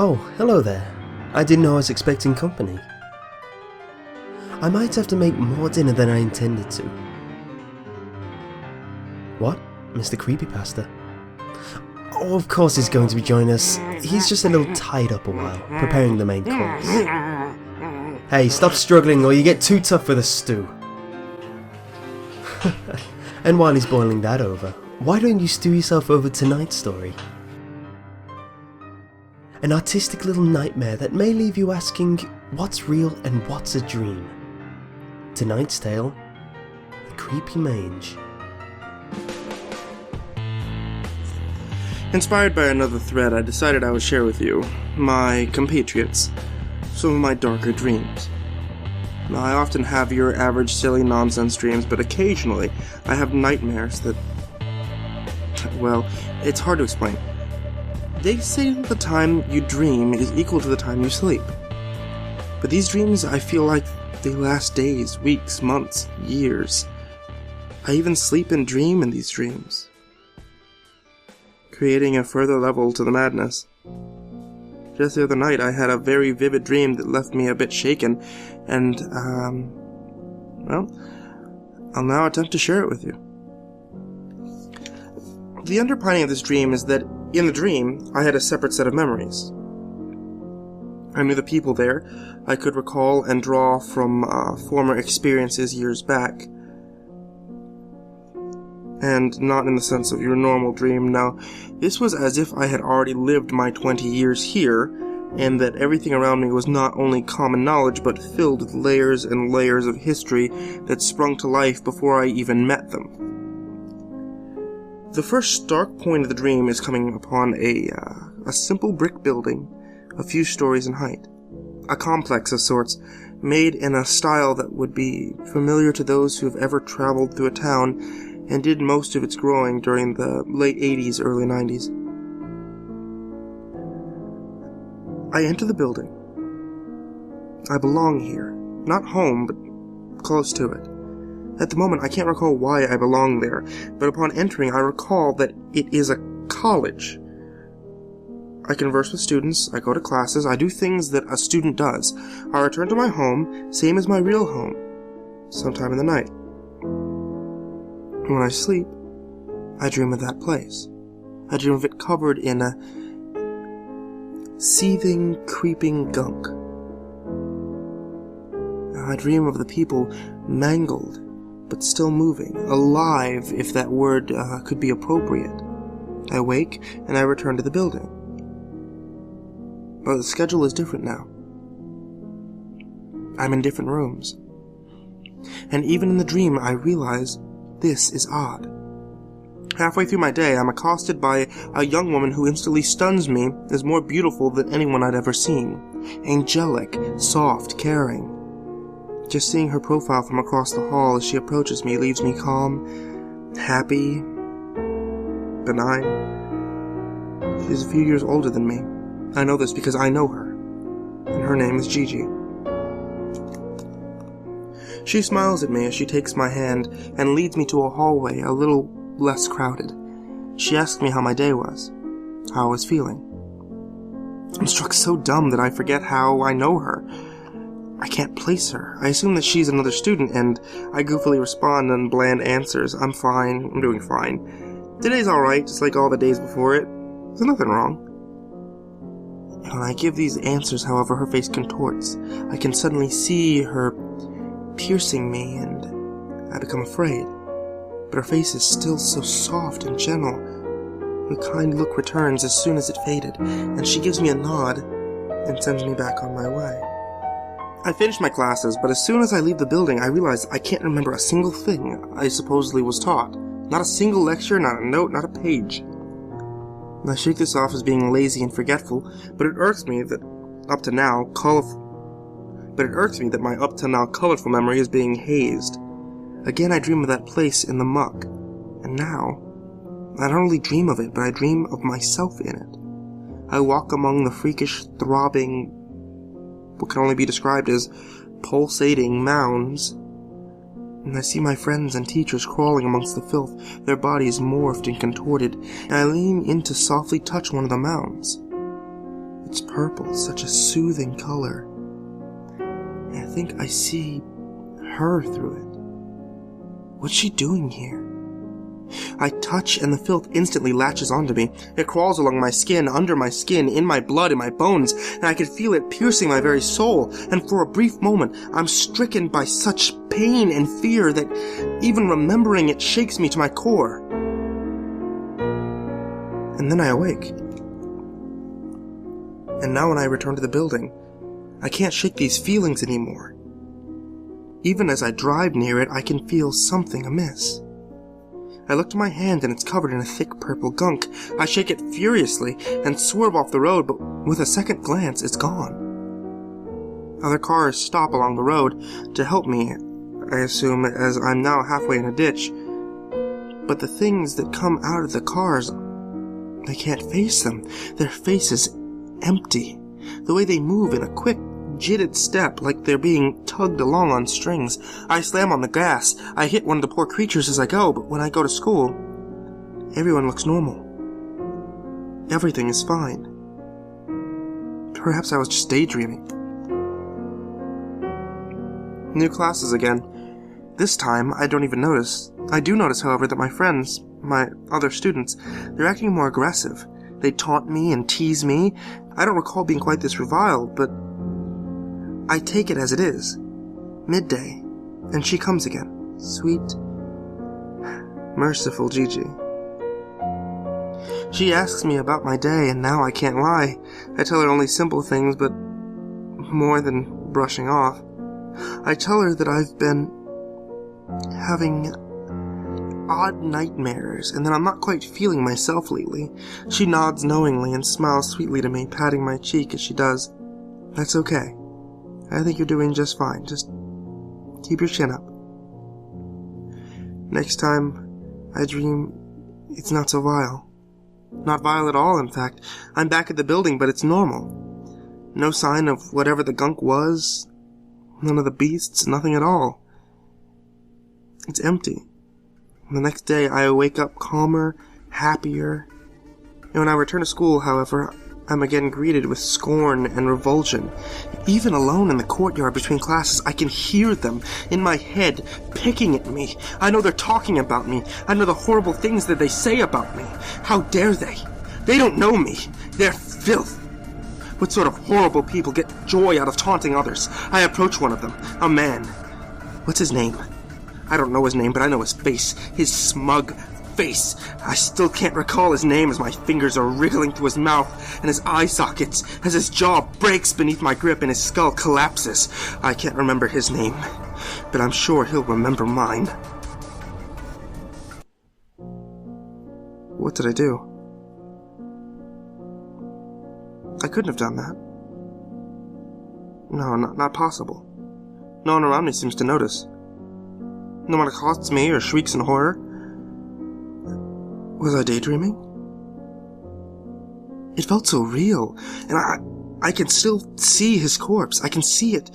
Oh, hello there. I didn't know I was expecting company. I might have to make more dinner than I intended to. What? MrCreepyPasta? Oh, of course he's going to be joining us. He's just a little tied up a while, preparing the main course. Hey, stop struggling or you get too tough for the stew. And while he's boiling that over, why don't you stew yourself over tonight's story? An artistic little nightmare that may leave you asking, what's real and what's a dream? Tonight's tale, The Creeping Mange. Inspired by another thread, I decided I would share with you, my compatriots, some of my darker dreams. Now, I often have your average silly nonsense dreams, but occasionally I have nightmares that, well, it's hard to explain. They say that the time you dream is equal to the time you sleep. But these dreams, I feel like they last days, weeks, months, years. I even sleep and dream in these dreams, creating a further level to the madness. Just the other night, I had a very vivid dream that left me a bit shaken, and, well, I'll now attempt to share it with you. The underpinning of this dream is that, in the dream, I had a separate set of memories. I knew the people there. I could recall and draw from former experiences years back. And not in the sense of your normal dream. Now, this was as if I had already lived my 20 years here, and that everything around me was not only common knowledge, but filled with layers and layers of history that sprung to life before I even met them. The first stark point of the dream is coming upon a simple brick building, a few stories in height. A complex of sorts, made in a style that would be familiar to those who have ever traveled through a town and did most of its growing during the late 80s, early 90s. I enter the building. I belong here. Not home, but close to it. At the moment, I can't recall why I belong there, but upon entering, I recall that it is a college. I converse with students, I go to classes, I do things that a student does. I return to my home, same as my real home, sometime in the night. When I sleep, I dream of that place. I dream of it covered in a seething, creeping gunk. I dream of the people mangled, but still moving, alive, if that word could be appropriate. I wake, and I return to the building. But the schedule is different now. I'm in different rooms. And even in the dream, I realize this is odd. Halfway through my day, I'm accosted by a young woman who instantly stuns me as more beautiful than anyone I'd ever seen. Angelic, soft, caring. Just seeing her profile from across the hall as she approaches me leaves me calm, happy, benign. She's a few years older than me. I know this because I know her, and her name is Gigi. She smiles at me as she takes my hand and leads me to a hallway a little less crowded. She asks me how my day was, how I was feeling. I'm struck so dumb that I forget how I know her. I can't place her. I assume that she's another student, and I goofily respond in bland answers. I'm fine. I'm doing fine. Today's alright, just like all the days before it. There's nothing wrong. And when I give these answers, however, her face contorts. I can suddenly see her piercing me, and I become afraid. But her face is still so soft and gentle. Her kind look returns as soon as it faded, and she gives me a nod and sends me back on my way. I finish my classes, but as soon as I leave the building, I realize I can't remember a single thing I supposedly was taught. Not a single lecture, not a note, not a page. I shake this off as being lazy and forgetful, but it irks me that my up to now colorful memory is being hazed. Again, I dream of that place in the muck, and now, I not only dream of it, but I dream of myself in it. I walk among the freakish, throbbing, what can only be described as pulsating mounds, and I see my friends and teachers crawling amongst the filth, their bodies morphed and contorted, and I lean in to softly touch one of the mounds. It's purple, such a soothing color. And I think I see her through it. What's she doing here? I touch and the filth instantly latches onto me. It crawls along my skin, under my skin, in my blood, in my bones, and I can feel it piercing my very soul. And for a brief moment, I'm stricken by such pain and fear that even remembering it shakes me to my core. And then I awake. And now when I return to the building, I can't shake these feelings anymore. Even as I drive near it, I can feel something amiss. I look to my hand and it's covered in a thick purple gunk. I shake it furiously and swerve off the road, but with a second glance, it's gone. Other cars stop along the road to help me, I assume, as I'm now halfway in a ditch. But the things that come out of the cars, I can't face them. Their faces empty. The way they move in a quick, jitted step, like they're being tugged along on strings. I slam on the gas. I hit one of the poor creatures as I go, but when I go to school, everyone looks normal. Everything is fine. Perhaps I was just daydreaming. New classes again. This time, I don't even notice. I do notice, however, that my friends, my other students, they're acting more aggressive. They taunt me and tease me. I don't recall being quite this reviled, but I take it as it is. Midday, and she comes again. Sweet, merciful Gigi. She asks me about my day, and now I can't lie. I tell her only simple things, but more than brushing off. I tell her that I've been having odd nightmares, and that I'm not quite feeling myself lately. She nods knowingly and smiles sweetly to me, patting my cheek as she does. That's okay. I think you're doing just fine. Just keep your chin up. Next time I dream, it's not so vile. Not vile at all, in fact. I'm back at the building, but it's normal. No sign of whatever the gunk was. None of the beasts, nothing at all. It's empty. The next day I wake up calmer, happier. And when I return to school, however, I'm again greeted with scorn and revulsion. Even alone in the courtyard between classes, I can hear them in my head, picking at me. I know they're talking about me. I know the horrible things that they say about me. How dare they? They don't know me. They're filth. What sort of horrible people get joy out of taunting others? I approach one of them, a man. What's his name? I don't know his name, but I know his face. His smug face. I still can't recall his name as my fingers are wriggling through his mouth and his eye sockets, as his jaw breaks beneath my grip and his skull collapses. I can't remember his name, but I'm sure he'll remember mine. What did I do? I couldn't have done that. No, not possible. No one around me seems to notice. No one accosts me or shrieks in horror. Was I daydreaming? It felt so real, and I can still see his corpse. I can see it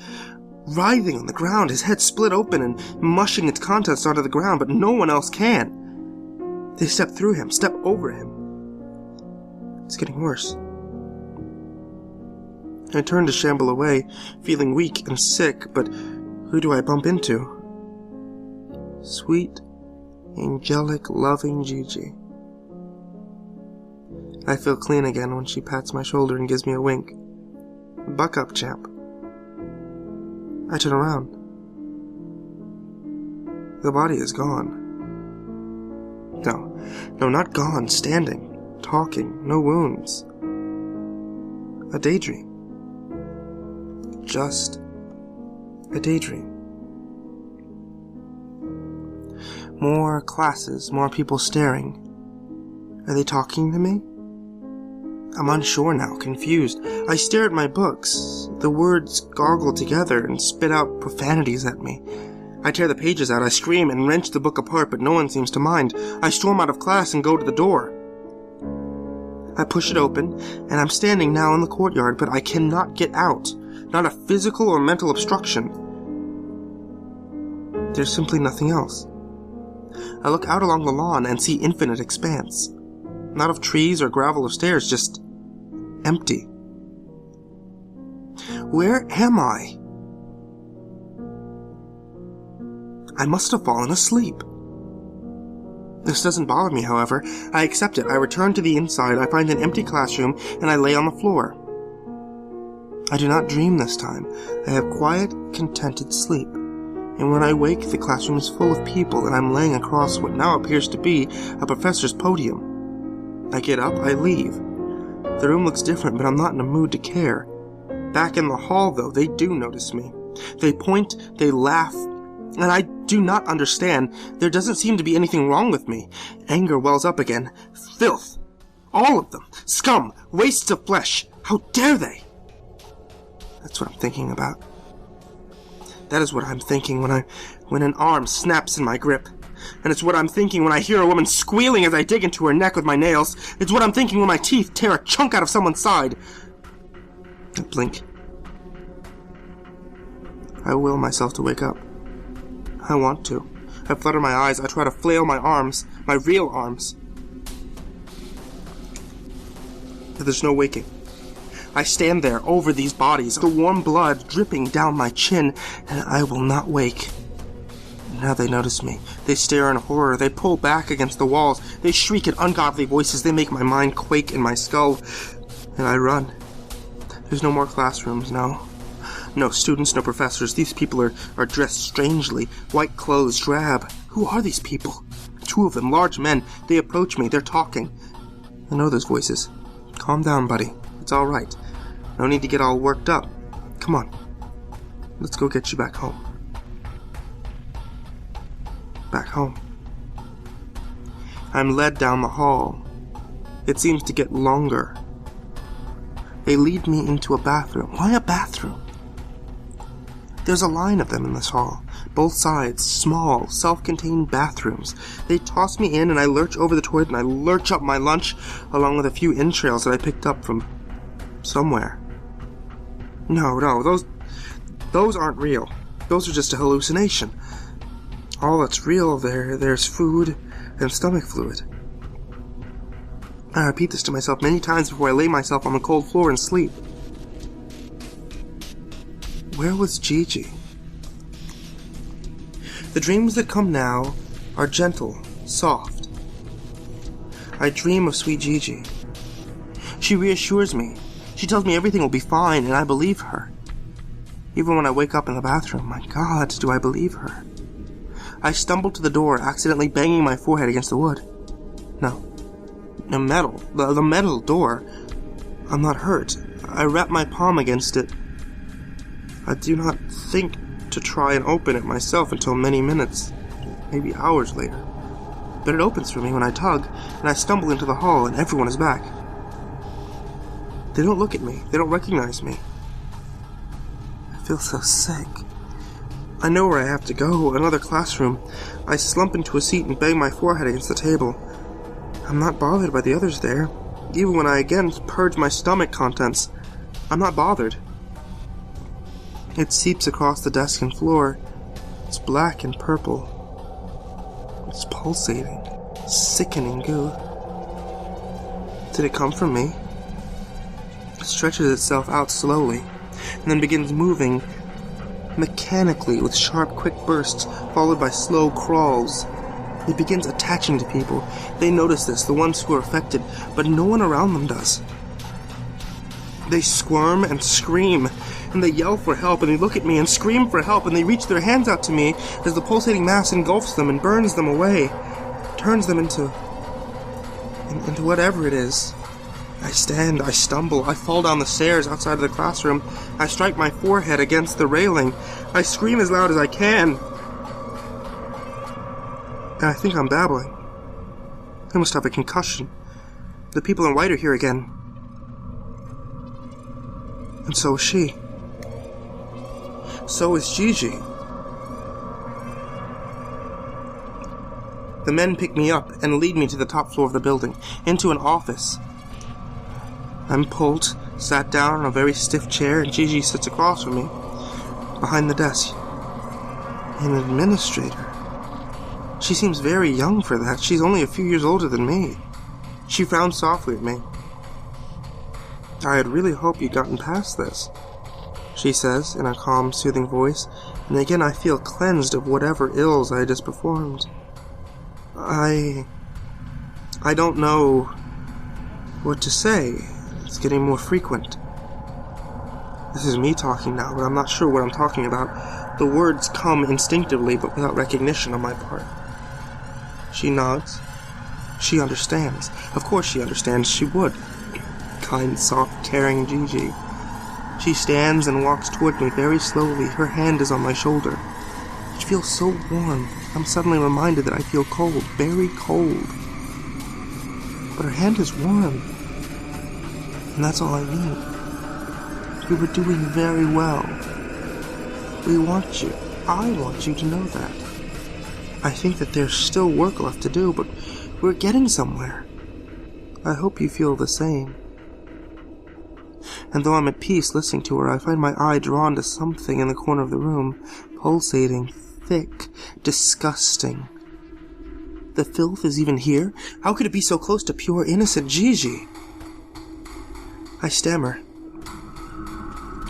writhing on the ground, his head split open and mushing its contents onto the ground, but no one else can. They step through him, step over him. It's getting worse. I turn to shamble away, feeling weak and sick, but who do I bump into? Sweet, angelic, loving Gigi. I feel clean again when she pats my shoulder and gives me a wink. Buck up, champ. I turn around. The body is gone. No, not gone, standing, talking, no wounds. A daydream. Just a daydream. More classes, more people staring. Are they talking to me? I'm unsure now, confused. I stare at my books. The words gargle together and spit out profanities at me. I tear the pages out, I scream and wrench the book apart, but no one seems to mind. I storm out of class and go to the door. I push it open, and I'm standing now in the courtyard, but I cannot get out. Not a physical or mental obstruction. There's simply nothing else. I look out along the lawn and see infinite expanse. Not of trees or gravel or stairs, just empty. Where am I? I must have fallen asleep. This doesn't bother me, however. I accept it. I return to the inside. I find an empty classroom, and I lay on the floor. I do not dream this time. I have quiet, contented sleep. And when I wake, the classroom is full of people, and I'm laying across what now appears to be a professor's podium. I get up, I leave. The room looks different, but I'm not in a mood to care. Back in the hall, though, they do notice me. They point, they laugh, and I do not understand. There doesn't seem to be anything wrong with me. Anger wells up again. Filth. All of them. Scum. Wastes of flesh. How dare they? That's what I'm thinking about. That is what I'm thinking when an arm snaps in my grip. And it's what I'm thinking when I hear a woman squealing as I dig into her neck with my nails. It's what I'm thinking when my teeth tear a chunk out of someone's side. I blink. I will myself to wake up. I want to. I flutter my eyes. I try to flail my arms, my real arms. But there's no waking. I stand there over these bodies, the warm blood dripping down my chin, and I will not wake. Now they notice me. They stare in horror. They pull back against the walls. They shriek in ungodly voices. They make my mind quake in my skull. And I run. There's no more classrooms, no. No students, no professors. These people are dressed strangely. White clothes, drab. Who are these people? 2 of them, large men. They approach me. They're talking. I know those voices. Calm down, buddy. It's all right. No need to get all worked up. Come on. Let's go get you back home. Back home. I'm led down the hall. It seems to get longer. They lead me into a bathroom. Why a bathroom? There's a line of them in this hall. Both sides, small, self-contained bathrooms. They toss me in and I lurch over the toilet and I lurch up my lunch along with a few entrails that I picked up from somewhere. No, those aren't real. Those are just a hallucination. All that's real there's food and stomach fluid. I repeat this to myself many times before I lay myself on the cold floor and sleep. Where was Gigi? The dreams that come now are gentle, soft. I dream of sweet Gigi. She reassures me. She tells me everything will be fine, and I believe her. Even when I wake up in the bathroom, my God, do I believe her. I stumble to the door, accidentally banging my forehead against the wood. No. The metal door. I'm not hurt. I wrap my palm against it. I do not think to try and open it myself until many minutes, maybe hours later. But it opens for me when I tug, and I stumble into the hall, and everyone is back. They don't look at me. They don't recognize me. I feel so sick. I know where I have to go, another classroom. I slump into a seat and bang my forehead against the table. I'm not bothered by the others there. Even when I again purge my stomach contents, I'm not bothered. It seeps across the desk and floor. It's black and purple. It's pulsating, sickening goo. Did it come from me? It stretches itself out slowly, and then begins moving mechanically with sharp, quick bursts, followed by slow crawls. It begins attaching to people. They notice this, the ones who are affected, but no one around them does. They squirm and scream, and they yell for help, and they look at me and scream for help, and they reach their hands out to me as the pulsating mass engulfs them and burns them away, turns them into whatever it is. I stand, I stumble, I fall down the stairs outside of the classroom. I strike my forehead against the railing. I scream as loud as I can. And I think I'm babbling. I must have a concussion. The people in white are here again. And so is she. So is Gigi. The men pick me up and lead me to the top floor of the building, into an office. I'm pulled, sat down on a very stiff chair, and Gigi sits across from me, behind the desk. An administrator. She seems very young for that. She's only a few years older than me. She frowned softly at me. I had really hoped you'd gotten past this. she says in a calm, soothing voice, and again I feel cleansed of whatever ills I had just performed. I don't know what to say. It's getting more frequent. This is me talking now, but I'm not sure what I'm talking about. The words come instinctively, but without recognition on my part. She nods. She understands. Of course she understands. She would. Kind, soft, caring Gigi. She stands and walks toward me very slowly. Her hand is on my shoulder. It feels so warm. I'm suddenly reminded that I feel cold, very cold. But her hand is warm. And that's all I need. You were doing very well. We want you. I want you to know that. I think that there's still work left to do, but we're getting somewhere. I hope you feel the same. And though I'm at peace listening to her, I find my eye drawn to something in the corner of the room, pulsating, thick, disgusting. The filth is even here? How could it be so close to pure, innocent Gigi? I stammer.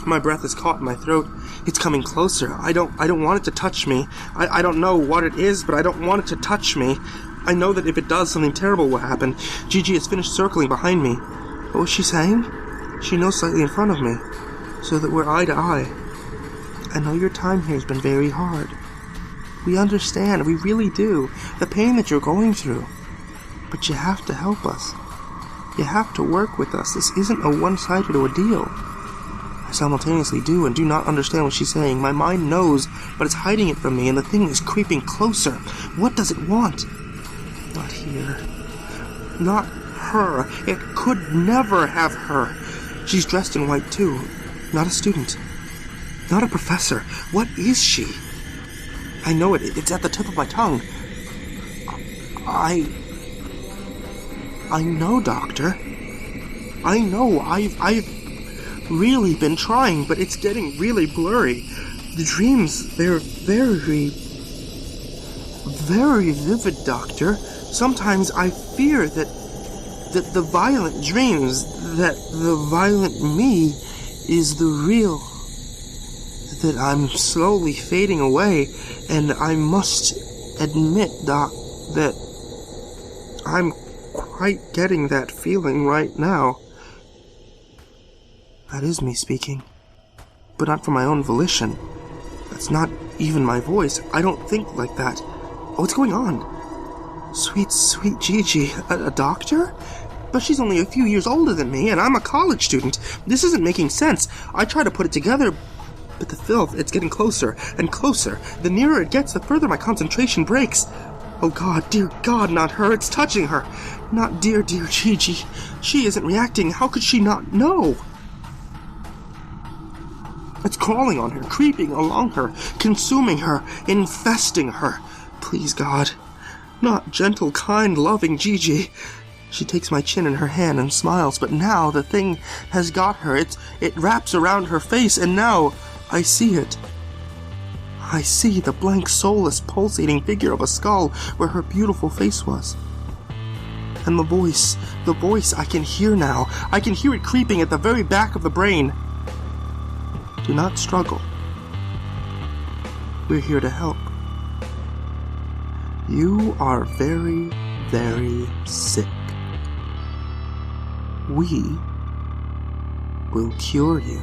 My breath is caught in my throat. It's coming closer. I don't want it to touch me. I don't know what it is, but I don't want it to touch me. I know that if it does, something terrible will happen. Gigi has finished circling behind me. What was she saying? She knows slightly in front of me, so that we're eye to eye. I know your time here has been very hard. We understand, we really do, the pain that you're going through. But you have to help us. You have to work with us. This isn't a one-sided ordeal. I simultaneously do and do not understand what she's saying. My mind knows, but it's hiding it from me, and the thing is creeping closer. What does it want? Not here. Not her. It could never have her. She's dressed in white, too. Not a student. Not a professor. What is she? I know it. It's at the tip of my tongue. I know, Doctor. I know. I've really been trying, but it's getting really blurry. The dreams, they're very, very vivid, Doctor. Sometimes I fear that the violent dreams, that the violent me is the real, that I'm slowly fading away, and I must admit, Doc, that I'm quite getting that feeling right now. That is me speaking, but not for my own volition. That's not even my voice. I don't think like that. What's going on? Sweet, sweet Gigi, a doctor? But she's only a few years older than me, and I'm a college student. This isn't making sense. I try to put it together, but the filth, it's getting closer and closer. The nearer it gets, the further my concentration breaks. Oh God, dear God, not her. It's touching her. Not dear Gigi. She isn't reacting. How could she not know? It's crawling on her, creeping along her, consuming her, infesting her. Please, God. Not gentle, kind, loving Gigi. She takes my chin in her hand and smiles, but now the thing has got her. It wraps around her face, and now I see it. I see the blank, soulless, pulsating figure of a skull where her beautiful face was. And the voice I can hear now. I can hear it creeping at the very back of the brain. Do not struggle. We're here to help. You are very, very sick. We will cure you.